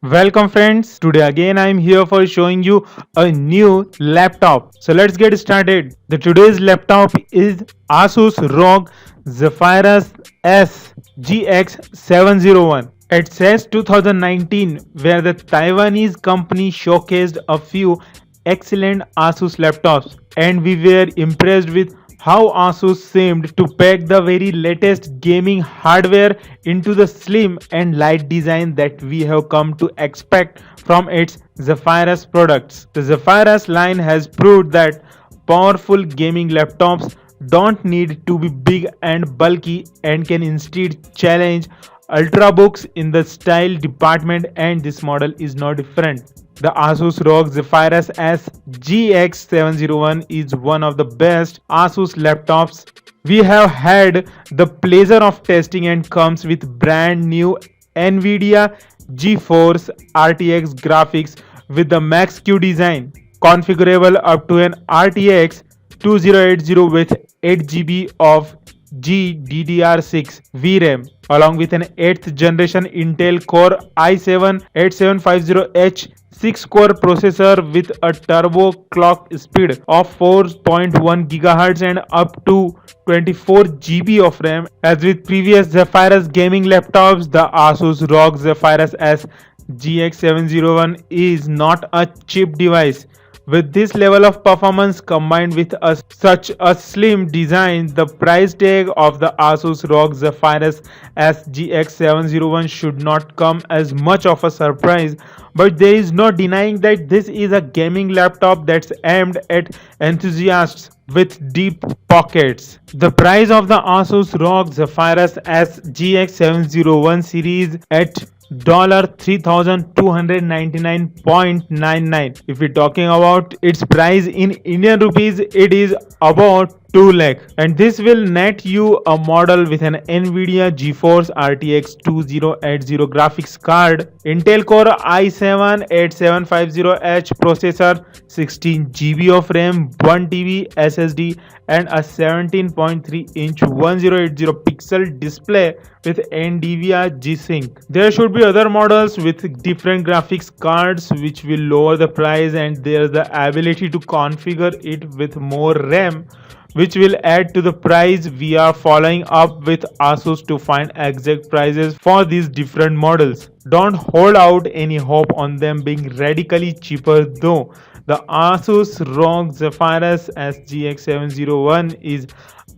Welcome friends. Today again I am here for showing you a new laptop. So let's get started. The today's laptop is Asus ROG Zephyrus S GX701. It says 2019 where the Taiwanese company showcased a few excellent Asus laptops and we were impressed with how Asus seemed to pack the very latest gaming hardware into the slim and light design that we have come to expect from its Zephyrus products. The Zephyrus line has proved that powerful gaming laptops don't need to be big and bulky and can instead challenge ultrabooks in the style department, and this model is no different. The Asus ROG Zephyrus S GX701 is one of the best Asus laptops we have had the pleasure of testing and comes with brand new NVIDIA GeForce RTX graphics with the Max Q design, configurable up to an RTX 2080 with 8 GB of GDDR6 VRAM along with an 8th generation Intel Core i7-8750H 6-core processor with a turbo clock speed of 4.1 GHz and up to 24 GB of RAM. As with previous Zephyrus gaming laptops, the Asus ROG Zephyrus S GX701 is not a cheap device. With this level of performance combined with such a slim design, the price tag of the Asus ROG Zephyrus SGX701 should not come as much of a surprise, but there is no denying that this is a gaming laptop that's aimed at enthusiasts with deep pockets. The price of the Asus ROG Zephyrus SGX701 series at $3,299.99. If we're talking about its price in Indian rupees, it is about 2 lakh, and this will net you a model with an NVIDIA GeForce RTX 2080 graphics card, Intel Core i7-8750H processor, 16 GB of RAM, 1 TB SSD, and a 17.3-inch 1080 pixel display with NVIDIA G-Sync. There should be other models with different graphics cards which will lower the price, and there's the ability to configure it with more RAM which will add to the price. We are following up with Asus to find exact prices for these different models. Don't hold out any hope on them being radically cheaper though. The Asus ROG Zephyrus SGX701 is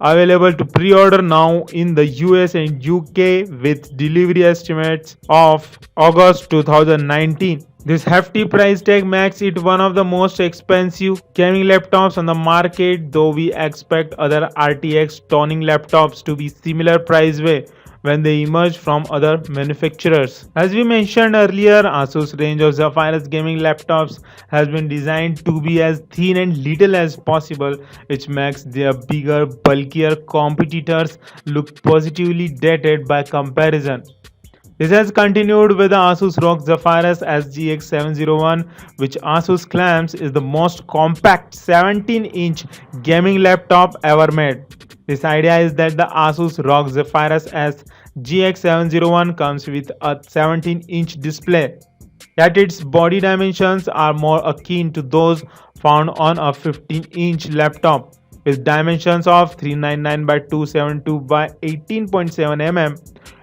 available to pre-order now in the US and UK with delivery estimates of August 2019. This hefty price tag makes it one of the most expensive gaming laptops on the market, though we expect other RTX toning laptops to be similar price way when they emerge from other manufacturers. As we mentioned earlier, Asus range of Zephyrus gaming laptops has been designed to be as thin and little as possible, which makes their bigger, bulkier competitors look positively dated by comparison. This has continued with the Asus ROG Zephyrus SGX701, which Asus claims is the most compact 17-inch gaming laptop ever made. This idea is that the Asus ROG Zephyrus SGX701 comes with a 17-inch display, yet its body dimensions are more akin to those found on a 15-inch laptop, with dimensions of 399 by 272 by 18.7 mm.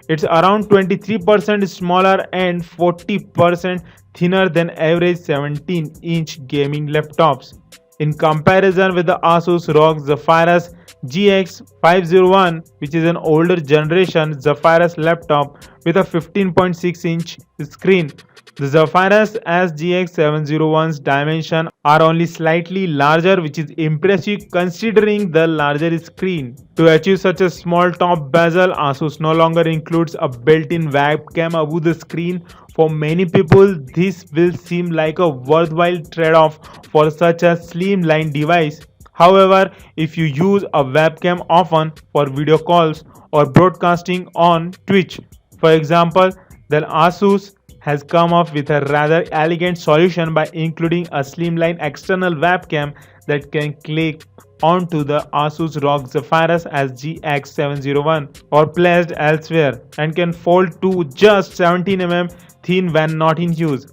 It's around 23% smaller and 40% thinner than average 17-inch gaming laptops. In comparison with the Asus ROG Zephyrus GX501, which is an older generation Zephyrus laptop with a 15.6-inch screen, the Zephyrus SGX701's dimensions are only slightly larger, which is impressive considering the larger screen. To achieve such a small top bezel, Asus no longer includes a built-in webcam above the screen. For many people, this will seem like a worthwhile trade-off for such a slimline device. However, if you use a webcam often for video calls or broadcasting on Twitch, for example, then Asus has come up with a rather elegant solution by including a slimline external webcam that can click onto the Asus ROG Zephyrus SGX701 or placed elsewhere and can fold to just 17 mm thin when not in use.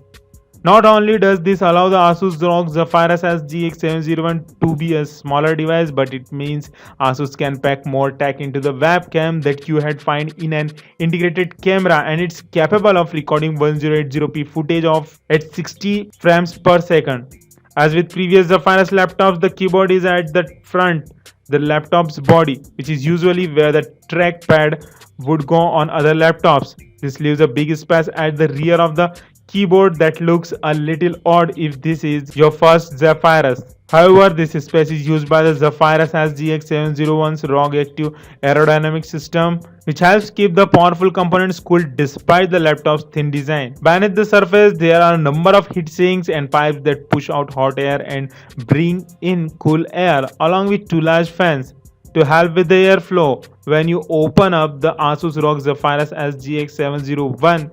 Not only does this allow the Asus ROG Zephyrus as GX701 to be a smaller device, but it means Asus can pack more tech into the webcam that you had find in an integrated camera, and it's capable of recording 1080p footage of at 60 frames per second. As with previous Zephyrus laptops, the keyboard is at the front, the laptop's body, which is usually where the trackpad would go on other laptops. This leaves a big space at the rear of the keyboard that looks a little odd if this is your first Zephyrus. However, this space is used by the Zephyrus as GX701's ROG active aerodynamic system, which helps keep the powerful components cool despite the laptop's thin design. Beneath the surface, there are a number of heat sinks and pipes that push out hot air and bring in cool air, along with two large fans to help with the airflow. When you open up the Asus ROG Zephyrus as GX701,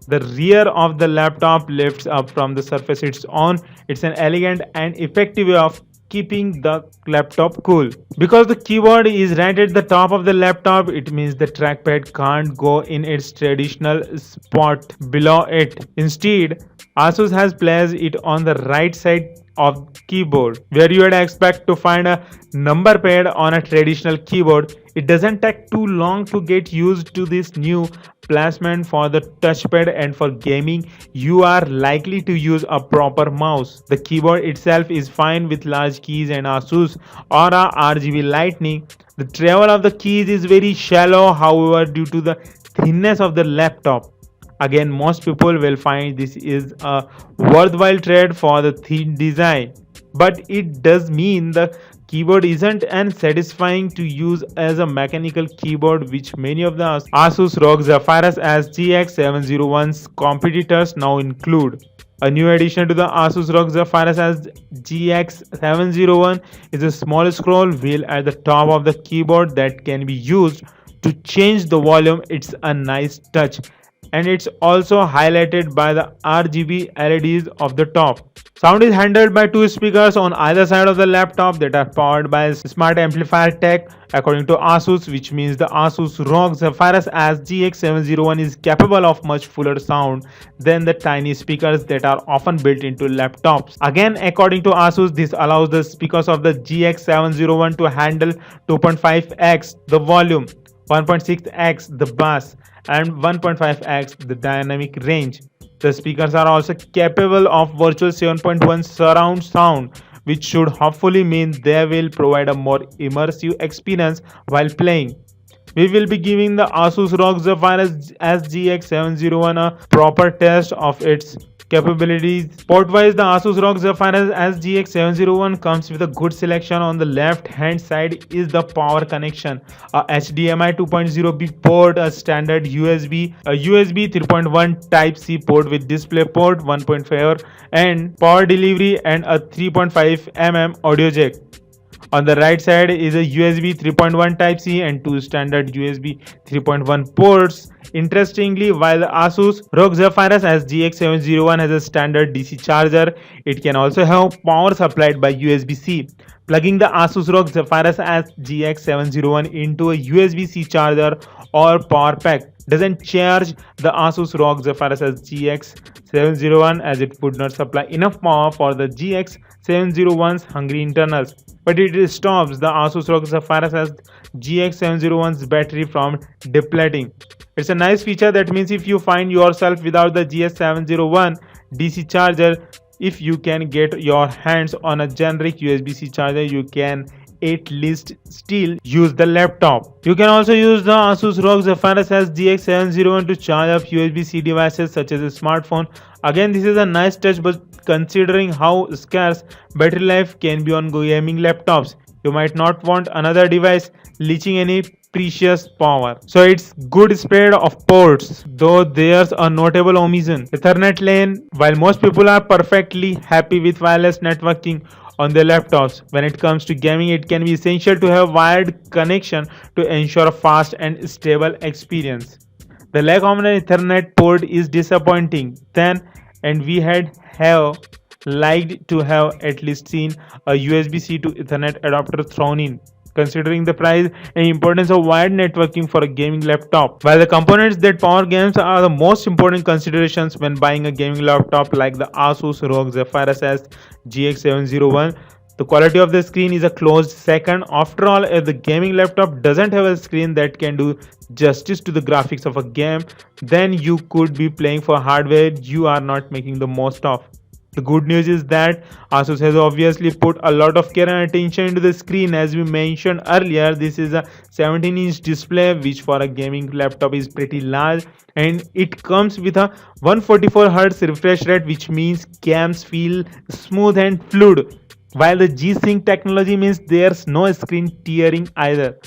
the rear of the laptop lifts up from the surface it's on. It's an elegant and effective way of keeping the laptop cool. Because the keyboard is right at the top of the laptop, it means the trackpad can't go in its traditional spot below it. Instead, Asus has placed it on the right side of keyboard, where you would expect to find a number pad on a traditional keyboard. It doesn't take too long to get used to this new placement for the touchpad, and for gaming you are likely to use a proper mouse. The keyboard itself is fine with large keys and Asus Aura RGB lighting. The travel of the keys is very shallow, however, due to the thinness of the laptop. Again, most people will find this is a worthwhile trade for the thin design, but it does mean the keyboard isn't as satisfying to use as a mechanical keyboard, which many of the Asus ROG Zephyrus as GX701's competitors now include. A new addition to the Asus ROG Zephyrus as GX701 is a small scroll wheel at the top of the keyboard that can be used to change the volume. It's a nice touch, and it's also highlighted by the RGB LEDs of the top. Sound is handled by two speakers on either side of the laptop that are powered by smart amplifier tech, according to Asus, which means the Asus ROG Zephyrus as GX701 is capable of much fuller sound than the tiny speakers that are often built into laptops. Again, according to Asus, this allows the speakers of the GX701 to handle 2.5x the volume, 1.6x the bass, and 1.5x the dynamic range. The speakers are also capable of virtual 7.1 surround sound, which should hopefully mean they will provide a more immersive experience while playing. We will be giving the Asus ROG Zephyrus as GX701 a proper test of its capabilities. Port-wise, the Asus ROG Zephyrus as GX701 comes with a good selection. On the left hand side is the power connection, a HDMI 2.0B port, a standard USB, a USB 3.1 Type-C port with DisplayPort 1.4 and power delivery, and a 3.5mm audio jack. On the right side is a USB 3.1 Type-C and two standard USB 3.1 ports. Interestingly, while the Asus ROG Zephyrus as GX701 has a standard DC charger, it can also have power supplied by USB-C. Plugging the Asus ROG Zephyrus as GX701 into a USB-C charger or power pack doesn't charge the Asus ROG Zephyrus as GX701, as it would not supply enough power for the GX701's hungry internals. But it stops the Asus ROG Zephyrus as GX701's battery from depleting. It's a nice feature that means if you find yourself without the GX701 DC charger, if you can get your hands on a generic USB-C charger, you can at least still use the laptop. You can also use the Asus ROG Zephyrus as GX701 to charge up USB-C devices such as a smartphone. Again, this is a nice touch, but considering how scarce battery life can be on gaming laptops, you might not want another device leaching any precious power. So it's good spread of ports, though there's a notable omission: Ethernet lane. While most people are perfectly happy with wireless networking on their laptops, when it comes to gaming, it can be essential to have wired connection to ensure a fast and stable experience. The lack of an Ethernet port is disappointing then, and we have liked to have at least seen a USB-C to Ethernet adapter thrown in. considering the price and importance of wired networking for a gaming laptop. While the components that power games are the most important considerations when buying a gaming laptop like the Asus ROG Zephyrus S GX701, the quality of the screen is a close second. After all, if the gaming laptop doesn't have a screen that can do justice to the graphics of a game, then you could be playing for hardware you are not making the most of. The good news is that Asus has obviously put a lot of care and attention into the screen. As we mentioned earlier, this is a 17-inch display, which for a gaming laptop is pretty large, and it comes with a 144Hz refresh rate, which means games feel smooth and fluid, while the G-Sync technology means there's no screen tearing either.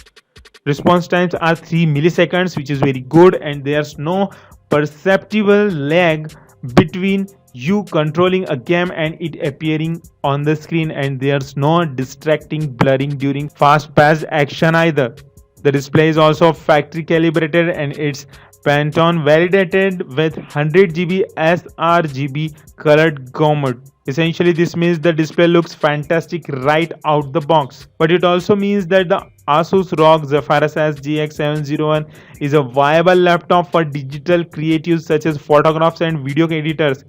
Response times are 3 milliseconds, which is very good, and there's no perceptible lag between you controlling a game and it appearing on the screen, and there's no distracting blurring during fast-paced action either. The display is also factory calibrated and it's Pantone validated with 100 GB sRGB colored gamut. Essentially, this means the display looks fantastic right out the box. But it also means that the Asus ROG Zephyrus S GX701 is a viable laptop for digital creatives such as photographers and video editors,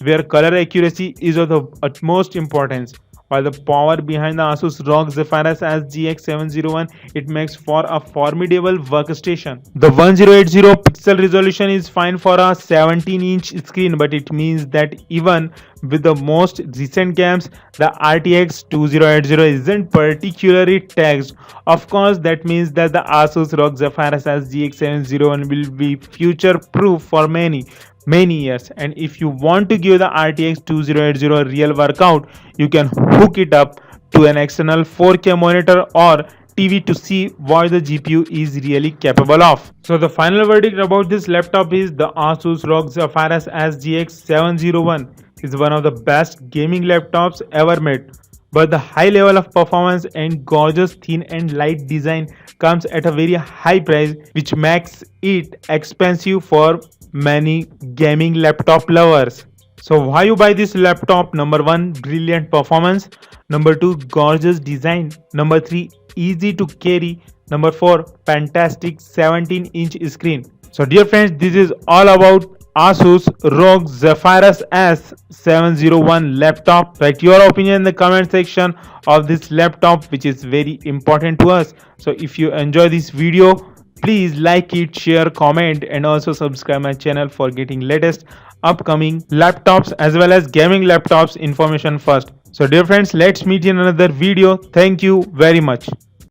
where color accuracy is of the utmost importance. While the power behind the Asus ROG Zephyrus S GX701, it makes for a formidable workstation. The 1080 pixel resolution is fine for a 17-inch screen, but it means that even with the most recent games, the RTX 2080 isn't particularly taxed. Of course, that means that the Asus ROG Zephyrus S GX701 will be future-proof for many years, and if you want to give the RTX 2080 a real workout, you can hook it up to an external 4K monitor or TV to see what the GPU is really capable of. So the final verdict about this laptop is the Asus ROG Zephyrus S GX701 is one of the best gaming laptops ever made. But the high level of performance and gorgeous thin and light design comes at a very high price, which makes it expensive for many gaming laptop lovers. So why you buy this laptop? Number 1, brilliant performance. Number 2, gorgeous design. Number 3, easy to carry. Number 4, fantastic 17-inch screen. So dear friends, this is all about Asus ROG Zephyrus S701 laptop. Write your opinion in the comment section of this laptop, which is very important to us. So if you enjoy this video, please like it, share, comment, and also subscribe my channel for getting latest upcoming laptops as well as gaming laptops information first. So dear friends, let's meet in another video. Thank you very much.